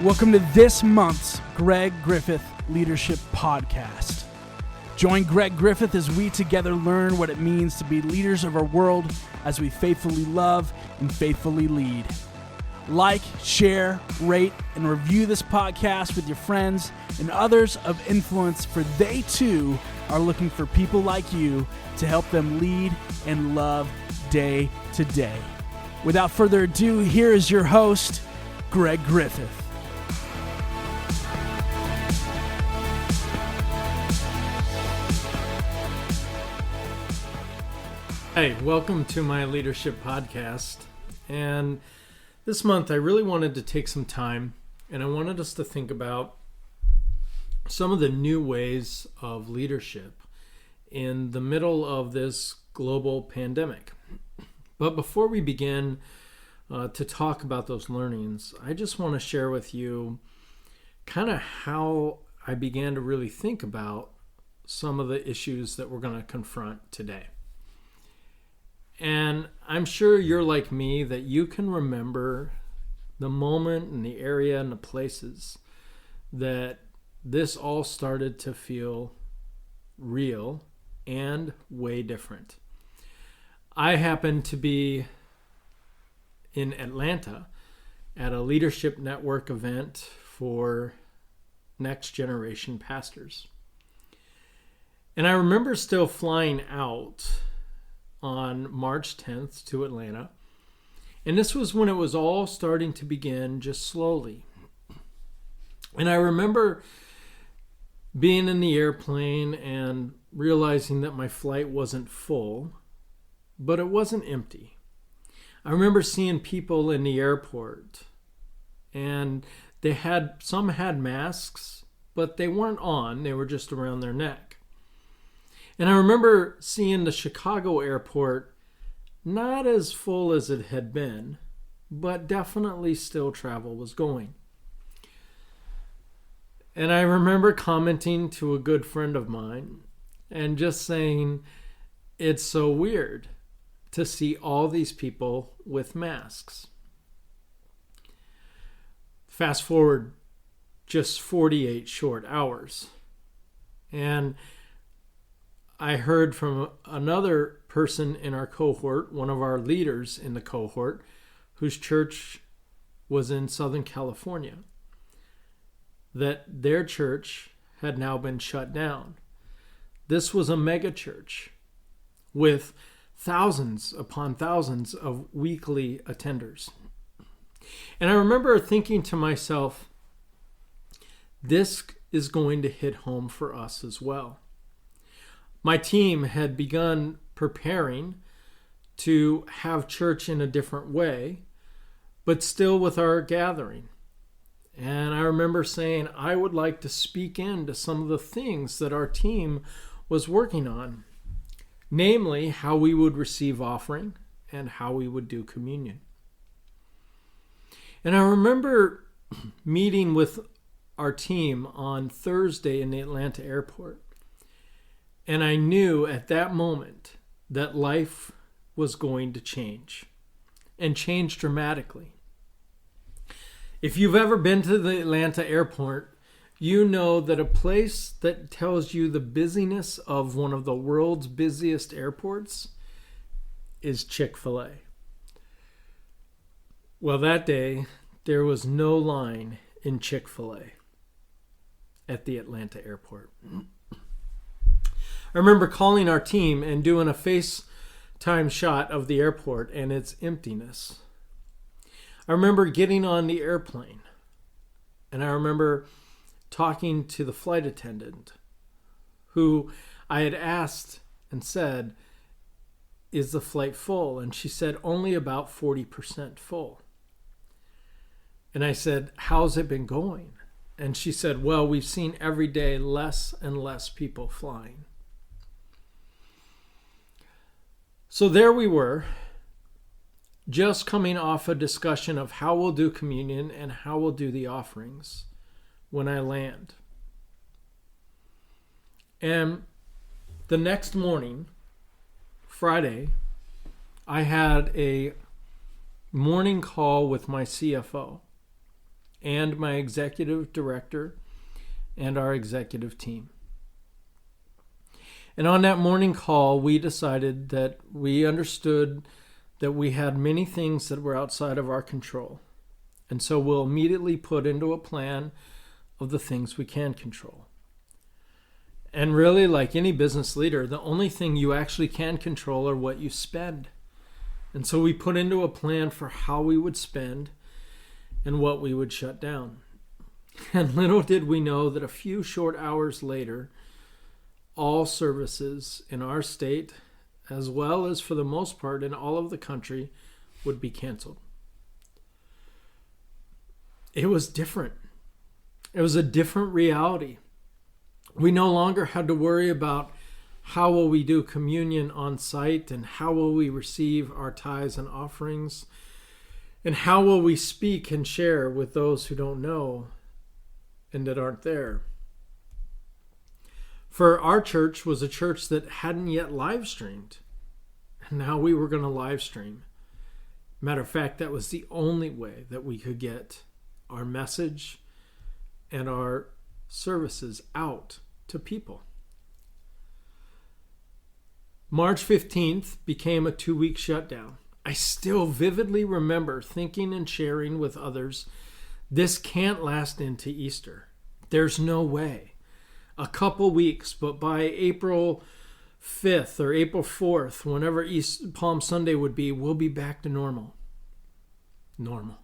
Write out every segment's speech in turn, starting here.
Welcome to this month's Greg Griffith Leadership Podcast. Join Greg Griffith as we together learn what it means to be leaders of our world as we faithfully love and faithfully lead. Like, share, rate, and review this podcast with your friends and others of influence, for they too are looking for people like you to help them lead and love day to day. Without further ado, here is your host, Greg Griffith. Hey, welcome to my leadership podcast. And this month I really wanted to take some time and I wanted us to think about some of the new ways of leadership in the middle of this global pandemic. But before we begin to talk about those learnings, I just want to share with you kind of how I began to really think about some of the issues that we're going to confront today. And I'm sure you're like me, that you can remember the moment and the area and the places that this all started to feel real and way different. I happened to be in Atlanta at a leadership network event for next generation pastors. And I remember still flying out on March 10th to Atlanta. And this was when it was all starting to begin just slowly. And I remember being in the airplane and realizing that my flight wasn't full, but it wasn't empty. I remember seeing people in the airport, and some had masks, but they weren't on, they were just around their neck. And I remember seeing the Chicago airport not as full as it had been, but definitely still travel was going. And I remember commenting to a good friend of mine and just saying, it's so weird to see all these people with masks. Fast forward just 48 short hours, and I heard from another person in our cohort, one of our leaders in the cohort, whose church was in Southern California, that their church had now been shut down. This was a mega church with thousands upon thousands of weekly attenders. And I remember thinking to myself, this is going to hit home for us as well. My team had begun preparing to have church in a different way, but still with our gathering. And I remember saying I would like to speak into some of the things that our team was working on, namely how we would receive offering and how we would do communion. And I remember meeting with our team on Thursday in the Atlanta airport. And I knew at that moment that life was going to change, and change dramatically. If you've ever been to the Atlanta airport, you know that a place that tells you the busyness of one of the world's busiest airports is Chick-fil-A. Well, that day, there was no line in Chick-fil-A at the Atlanta airport. I remember calling our team and doing a FaceTime shot of the airport and its emptiness. I remember getting on the airplane, and I remember talking to the flight attendant who I had asked and said, is the flight full? And she said, only about 40% full. And I said, how's it been going? And she said, well, we've seen every day less and less people flying. So there we were, just coming off a discussion of how we'll do communion and how we'll do the offerings when I land. And the next morning, Friday, I had a morning call with my CFO. and my executive director and our executive team. And on that morning call, we decided that we understood that we had many things that were outside of our control. And so we'll immediately put into a plan of the things we can control. And really, like any business leader, the only thing you actually can control are what you spend. And so we put into a plan for how we would spend and what we would shut down. And little did we know that a few short hours later, all services in our state, as well as for the most part in all of the country, would be canceled. It was different. It was a different reality. We no longer had to worry about how will we do communion on site and how will we receive our tithes and offerings and how will we speak and share with those who don't know and that aren't there. For our church was a church that hadn't yet live streamed. And now we were going to live stream. Matter of fact, that was the only way that we could get our message and our services out to people. March 15th became a 2-week shutdown. I still vividly remember thinking and sharing with others, this can't last into Easter. There's no way. A couple weeks, but by April 5th or April 4th, whenever Palm Sunday would be, we'll be back to normal. Normal.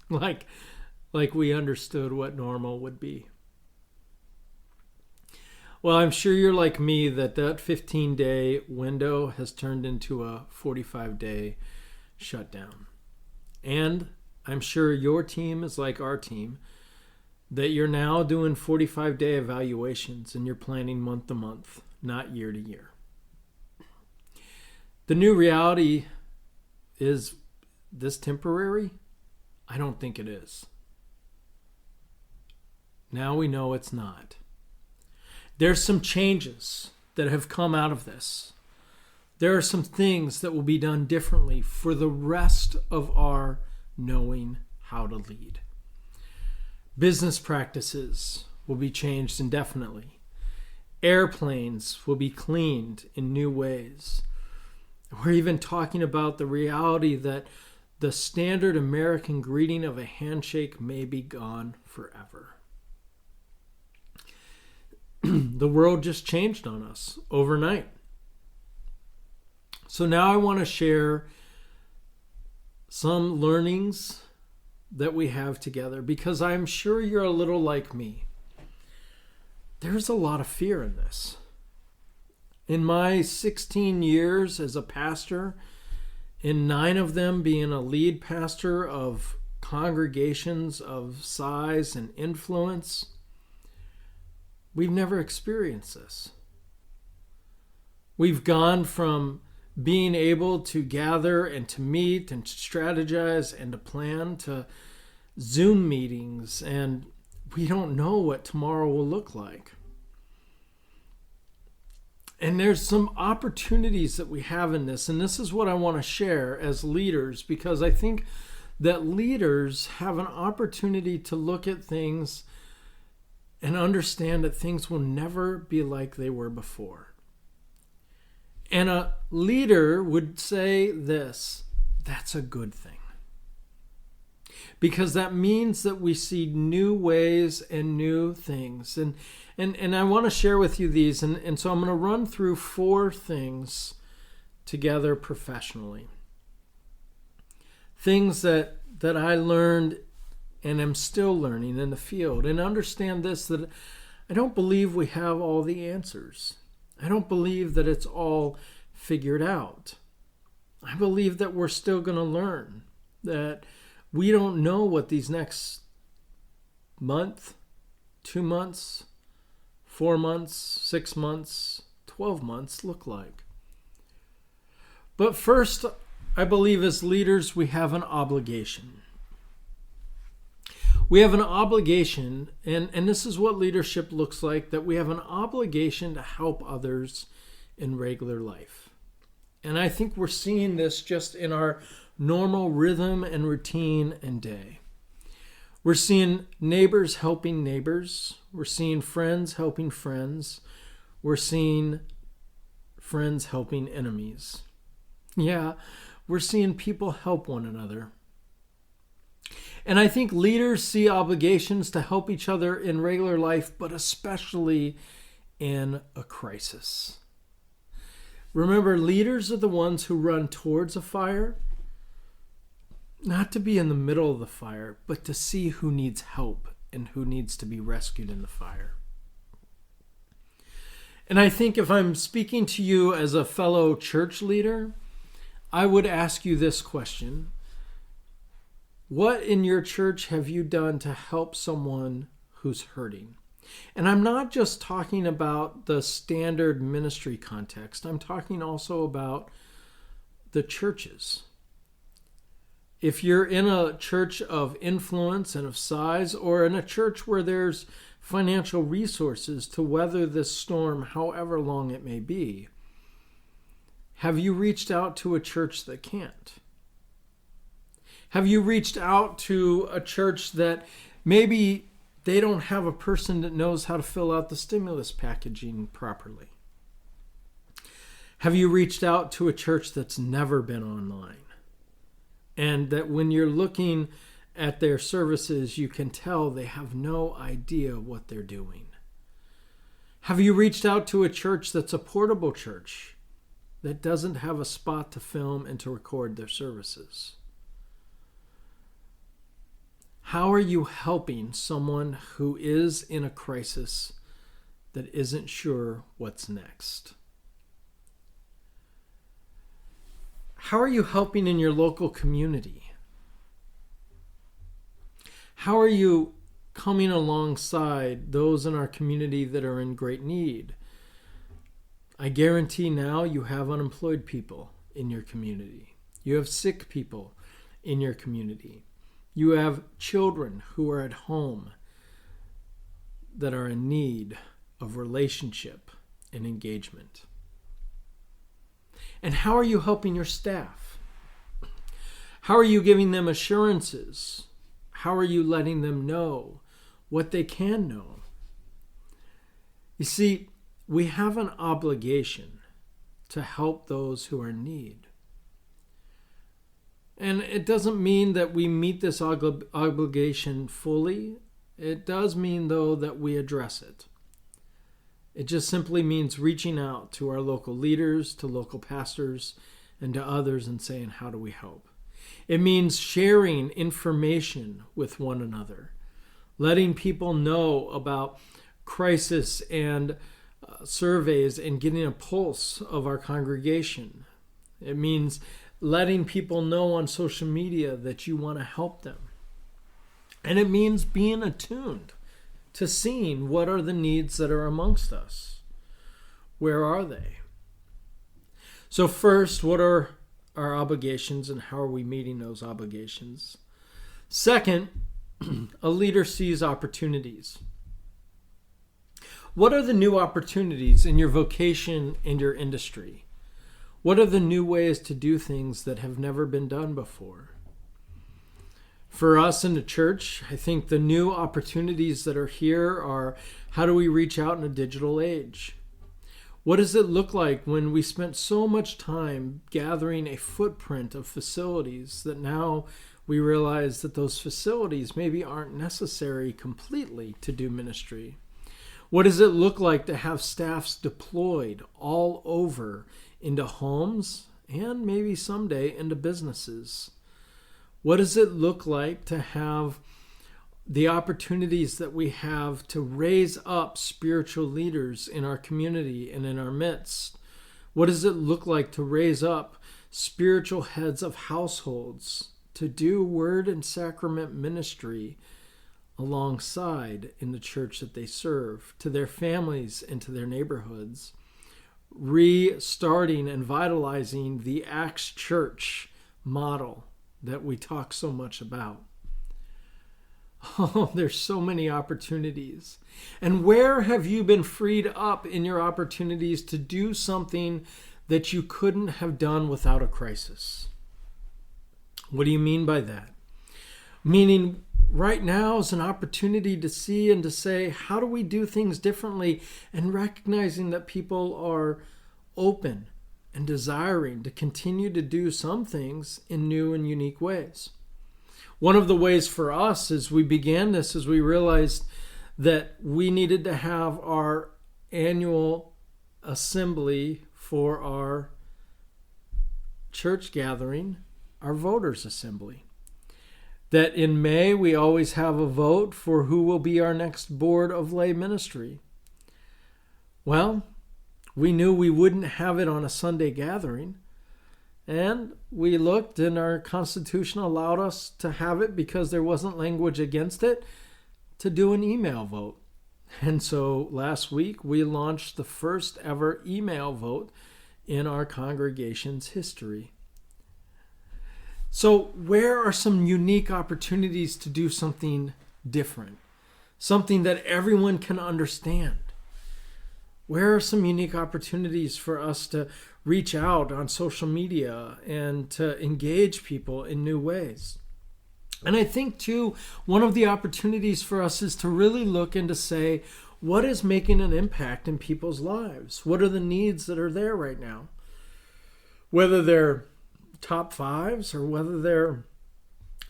Like we understood what normal would be. Well, I'm sure you're like me that 15-day window has turned into a 45-day shutdown. And I'm sure your team is like our team, that you're now doing 45-day evaluations and you're planning month to month, not year to year. The new reality is this temporary? I don't think it is. Now we know it's not. There's some changes that have come out of this. There are some things that will be done differently for the rest of our knowing how to lead. Business practices will be changed indefinitely. Airplanes will be cleaned in new ways. We're even talking about the reality that the standard American greeting of a handshake may be gone forever. The world just changed on us overnight. So now I want to share some learnings that we have together because I'm sure you're a little like me. There's a lot of fear in this. In my 16 years as a pastor, in 9 of them being a lead pastor of congregations of size and influence, we've never experienced this. We've gone from being able to gather and to meet and to strategize and to plan to Zoom meetings, and we don't know what tomorrow will look like. And there's some opportunities that we have in this, and this is what I want to share as leaders, because I think that leaders have an opportunity to look at things and understand that things will never be like they were before. And a leader would say this, that's a good thing. Because that means that we see new ways and new things. And I want to share with you these. And so I'm going to run through 4 things together professionally. Things that I learned and am still learning in the field. And understand this, that I don't believe we have all the answers. I don't believe that it's all figured out. I believe that we're still going to learn, that we don't know what these next month, 2 months, 4 months, 6 months, 12 months look like. But first, I believe as leaders, we have an obligation. We have an obligation, and this is what leadership looks like, that we have an obligation to help others in regular life. And I think we're seeing this just in our normal rhythm and routine and day. We're seeing neighbors helping neighbors. We're seeing friends helping friends. We're seeing friends helping enemies. Yeah, we're seeing people help one another. And I think leaders see obligations to help each other in regular life, but especially in a crisis. Remember, leaders are the ones who run towards a fire, not to be in the middle of the fire, but to see who needs help and who needs to be rescued in the fire. And I think if I'm speaking to you as a fellow church leader, I would ask you this question. What in your church have you done to help someone who's hurting? And I'm not just talking about the standard ministry context. I'm talking also about the churches. If you're in a church of influence and of size, or in a church where there's financial resources to weather this storm, however long it may be, have you reached out to a church that can't? Have you reached out to a church that maybe they don't have a person that knows how to fill out the stimulus packaging properly? Have you reached out to a church that's never been online? And that when you're looking at their services, you can tell they have no idea what they're doing? Have you reached out to a church that's a portable church that doesn't have a spot to film and to record their services? How are you helping someone who is in a crisis that isn't sure what's next? How are you helping in your local community? How are you coming alongside those in our community that are in great need? I guarantee now you have unemployed people in your community. You have sick people in your community. You have children who are at home that are in need of relationship and engagement. And how are you helping your staff? How are you giving them assurances? How are you letting them know what they can know? You see, we have an obligation to help those who are in need. And it doesn't mean that we meet this obligation fully. It does mean, though, that we address it. It just simply means reaching out to our local leaders, to local pastors, and to others and saying, how do we help? It means sharing information with one another, letting people know about crisis and surveys and getting a pulse of our congregation. It means letting people know on social media that you want to help them. And it means being attuned to seeing what are the needs that are amongst us. Where are they? So first, what are our obligations and how are we meeting those obligations? Second, a leader sees opportunities. What are the new opportunities in your vocation and your industry? What are the new ways to do things that have never been done before? For us in the church, I think the new opportunities that are here are, how do we reach out in a digital age? What does it look like when we spent so much time gathering a footprint of facilities that now we realize that those facilities maybe aren't necessary completely to do ministry? What does it look like to have staffs deployed all over into homes and maybe someday into businesses? What does it look like to have the opportunities that we have to raise up spiritual leaders in our community and in our midst? What does it look like to raise up spiritual heads of households to do word and sacrament ministry alongside in the church that they serve, to their families and to their neighborhoods, restarting and vitalizing the Acts Church model that we talk so much about? Oh, there's so many opportunities. And where have you been freed up in your opportunities to do something that you couldn't have done without a crisis? What do you mean by that? Meaning, right now is an opportunity to see and to say, how do we do things differently? And recognizing that people are open and desiring to continue to do some things in new and unique ways. One of the ways for us as we began this is we realized that we needed to have our annual assembly for our church gathering, our voters' assembly. That in May we always have a vote for who will be our next board of lay ministry. Well, we knew we wouldn't have it on a Sunday gathering, and we looked and our Constitution allowed us to have it because there wasn't language against it to do an email vote. And so last week we launched the first ever email vote in our congregation's history. So where are some unique opportunities to do something different? Something that everyone can understand? Where are some unique opportunities for us to reach out on social media and to engage people in new ways? And I think, too, one of the opportunities for us is to really look and to say, what is making an impact in people's lives? What are the needs that are there right now? Whether they're top fives or whether they're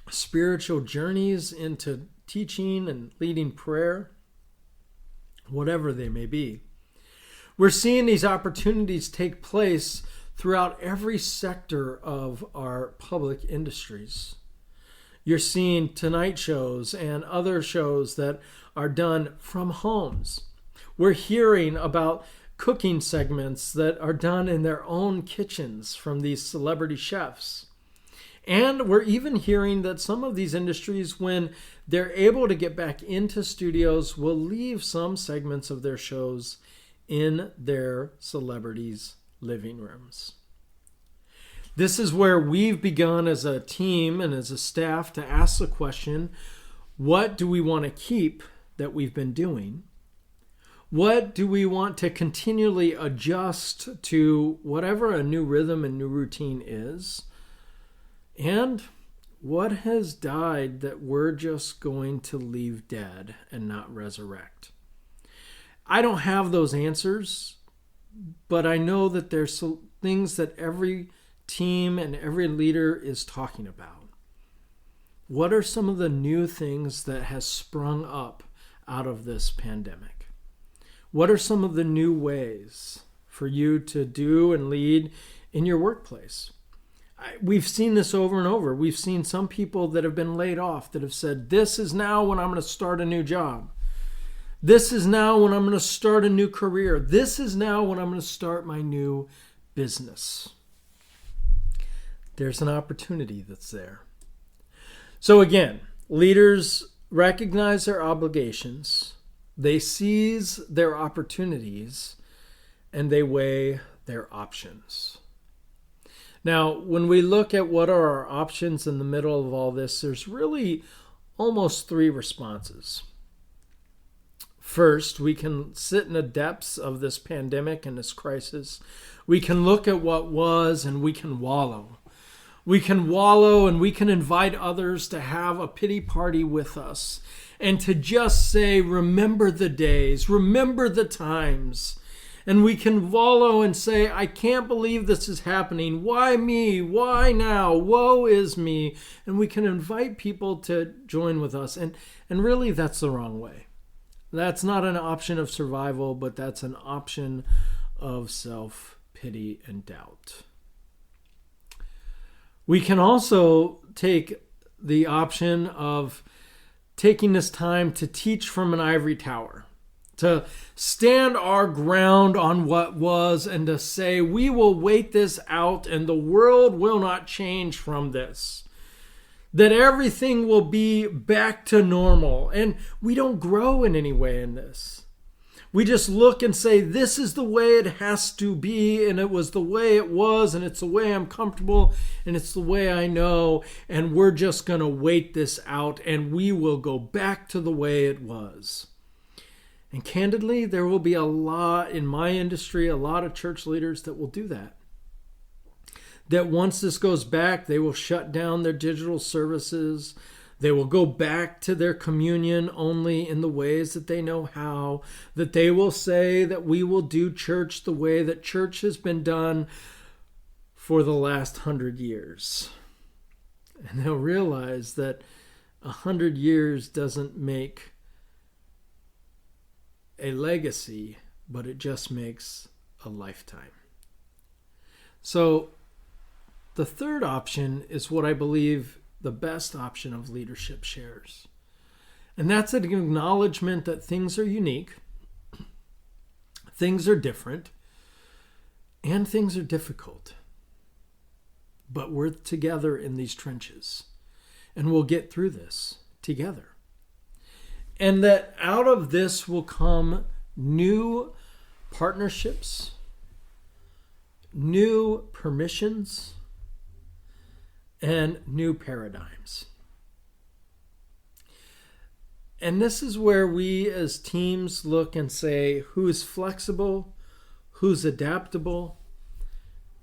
spiritual journeys into teaching and leading prayer, whatever they may be. We're seeing these opportunities take place throughout every sector of our public industries. You're seeing tonight shows and other shows that are done from homes. We're hearing about cooking segments that are done in their own kitchens from these celebrity chefs. And we're even hearing that some of these industries, when they're able to get back into studios, will leave some segments of their shows in their celebrities' living rooms. This is where we've begun as a team and as a staff to ask the question, what do we want to keep that we've been doing? What do we want to continually adjust to whatever a new rhythm and new routine is? And what has died that we're just going to leave dead and not resurrect? I don't have those answers, but I know that there's things that every team and every leader is talking about. What are some of the new things that has sprung up out of this pandemic? What are some of the new ways for you to do and lead in your workplace? We've seen this over and over. We've seen some people that have been laid off that have said, this is now when I'm going to start a new job. This is now when I'm going to start a new career. This is now when I'm going to start my new business. There's an opportunity that's there. So again, leaders recognize their obligations, they seize their opportunities, and they weigh their options. Now, when we look at what are our options in the middle of all this, there's really almost three responses. First, we can sit in the depths of this pandemic and this crisis. We can look at what was and we can wallow. We can wallow and we can invite others to have a pity party with us and to just say, remember the days, remember the times. And we can wallow and say, I can't believe this is happening. Why me? Why now? Woe is me. And we can invite people to join with us. And really, that's the wrong way. That's not an option of survival, but that's an option of self-pity and doubt. We can also take the option of taking this time to teach from an ivory tower, to stand our ground on what was and to say, we will wait this out and the world will not change from this. That everything will be back to normal. And we don't grow in any way in this. We just look and say, this is the way it has to be, and it was the way it was, and it's the way I'm comfortable, and it's the way I know, and we're just going to wait this out, and we will go back to the way it was. And candidly, there will be a lot in my industry, a lot of church leaders that will do that. That once this goes back, they will shut down their digital services. They will go back to their communion only in the ways that they know how, that they will say that we will do church the way that church has been done for the last 100 years. And they'll realize that 100 years doesn't make a legacy, but it just makes a lifetime. So the third option is what I believe the best option of leadership shares. And that's an acknowledgement that things are unique, things are different, and things are difficult. But we're together in these trenches, and we'll get through this together. And that out of this will come new partnerships, new permissions, and new paradigms. And this is where we as teams look and say who's flexible, who's adaptable,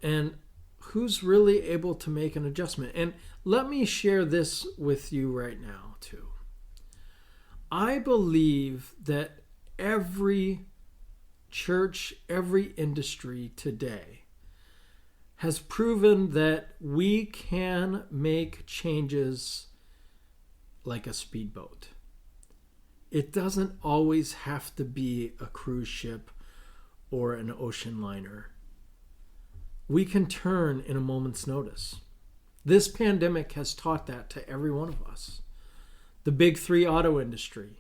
and who's really able to make an adjustment. And let me share this with you right now too. I believe that every church, every industry today has proven that we can make changes like a speedboat. It doesn't always have to be a cruise ship or an ocean liner. We can turn in a moment's notice. This pandemic has taught that to every one of us. The big three auto industry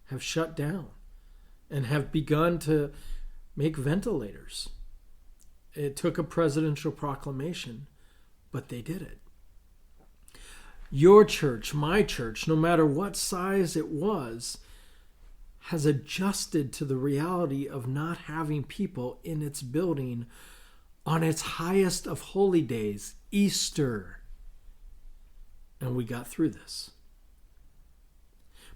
have shut down and have begun to make ventilators. It took a presidential proclamation, but they did it. Your church, my church, no matter what size it was, has adjusted to the reality of not having people in its building on its highest of holy days, Easter. And we got through this.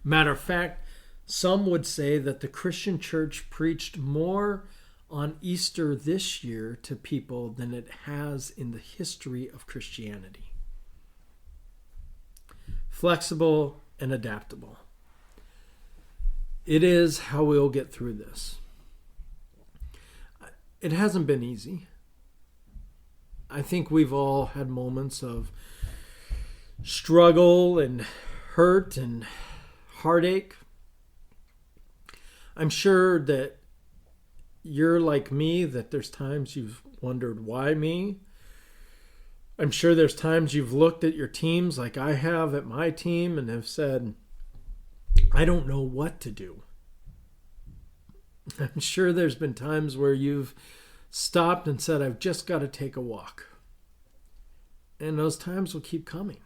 Matter of fact, some would say that the Christian church preached more on Easter this year to people than it has in the history of Christianity. Flexible and adaptable. It is how we'll get through this. It hasn't been easy. I think we've all had moments of struggle and hurt and heartache. I'm sure that you're like me, that there's times you've wondered, why me? I'm sure there's times you've looked at your teams like I have at my team and have said, I don't know what to do. I'm sure there's been times where you've stopped and said, I've just got to take a walk. And those times will keep coming.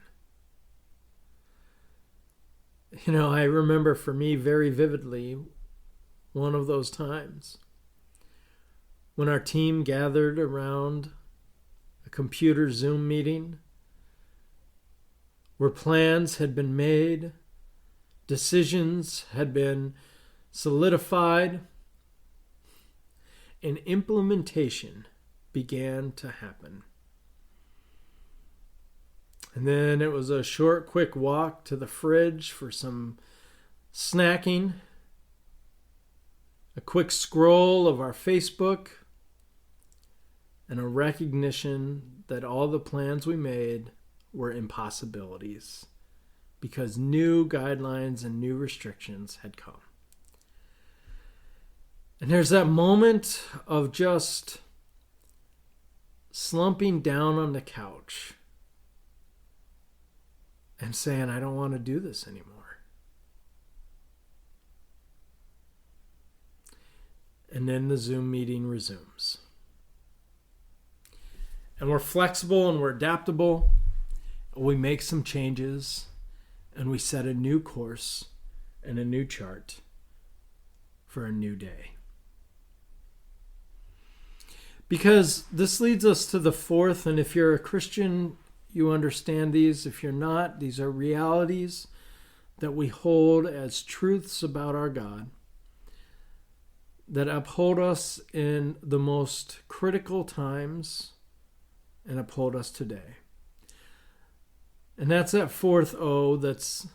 You know, I remember for me very vividly one of those times when our team gathered around a computer Zoom meeting where plans had been made, decisions had been solidified, and implementation began to happen. And then it was a short, quick walk to the fridge for some snacking, a quick scroll of our Facebook, and a recognition that all the plans we made were impossibilities because new guidelines and new restrictions had come. And there's that moment of just slumping down on the couch and saying, I don't want to do this anymore. And then the Zoom meeting resumes. And we're flexible and we're adaptable. We make some changes and we set a new course and a new chart for a new day. Because this leads us to the fourth, and if you're a Christian, you understand these. If you're not, these are realities that we hold as truths about our God that uphold us in the most critical times and uphold us today. And that's that fourth O that's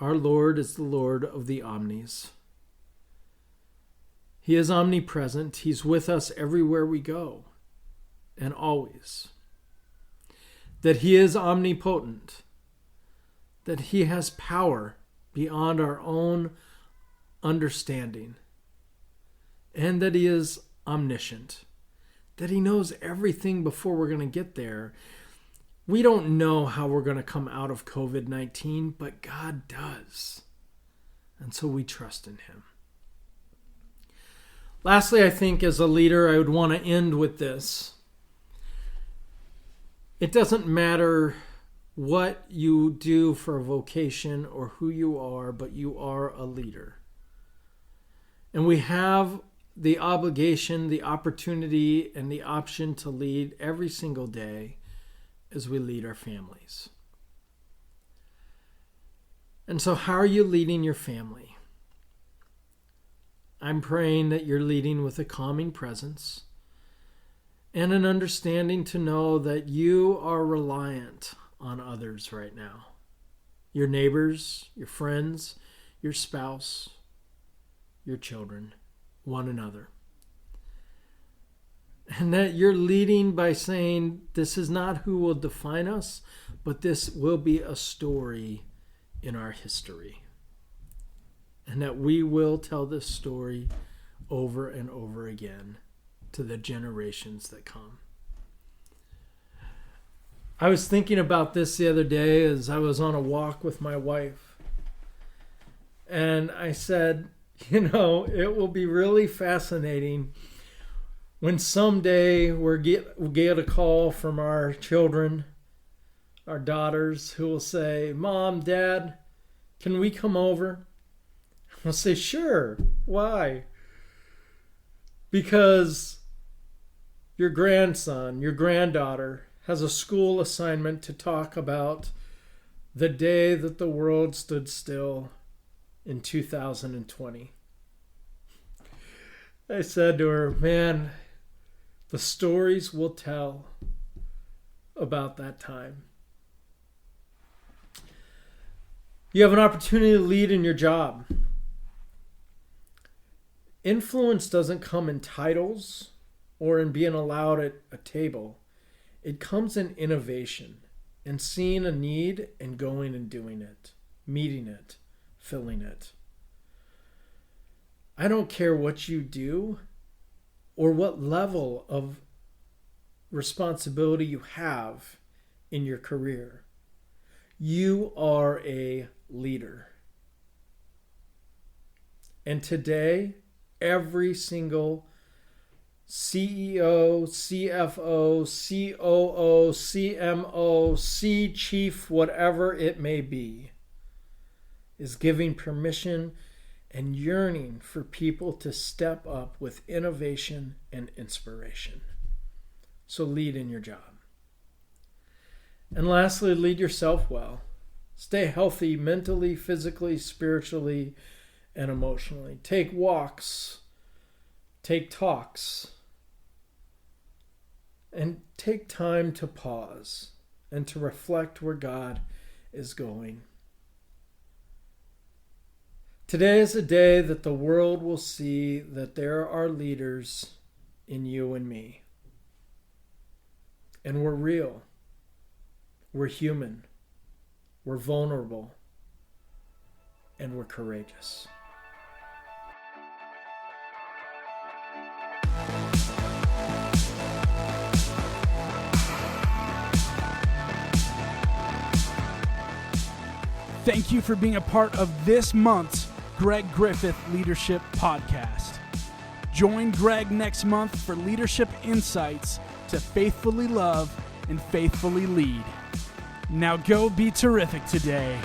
Our Lord is the Lord of the omnis. He is omnipresent. He's with us everywhere we go and always. That He is omnipotent. That He has power beyond our own understanding. And that He is omniscient. That He knows everything before we're going to get there. We don't know how we're going to come out of COVID-19, but God does. And so we trust in Him. Lastly, I think as a leader, I would want to end with this. It doesn't matter what you do for a vocation or who you are, but you are a leader. And we have the obligation, the opportunity, and the option to lead every single day as we lead our families. And so how are you leading your family? I'm praying that you're leading with a calming presence and an understanding to know that you are reliant on others right now. Your neighbors, your friends, your spouse, your children, one another. And that you're leading by saying, this is not who will define us, but this will be a story in our history. And that we will tell this story over and over again to the generations that come. I was thinking about this the other day as I was on a walk with my wife. And I said, it will be really fascinating when someday we'll get a call from our children, our daughters, who will say, Mom, Dad, can we come over? I'll say, sure. Why? Because your grandson, your granddaughter has a school assignment to talk about the day that the world stood still in 2020. I said to her, man, the stories we'll tell about that time. You have an opportunity to lead in your job. Influence doesn't come in titles or in being allowed at a table. It comes in innovation and seeing a need and going and doing it, meeting it, filling it. I don't care what you do or what level of responsibility you have in your career. You are a leader. And today, every single CEO, CFO, COO, CMO, C-chief, whatever it may be, is giving permission and yearning for people to step up with innovation and inspiration. So lead in your job. And lastly, lead yourself well. Stay healthy mentally, physically, spiritually, and emotionally. Take walks. Take talks. And take time to pause and to reflect where God is going. Today is a day that the world will see that there are leaders in you and me. And we're real. We're human. We're vulnerable. And we're courageous. Thank you for being a part of this month's Greg Griffith Leadership Podcast. Join Greg next month for leadership insights to faithfully love and faithfully lead. Now go be terrific today.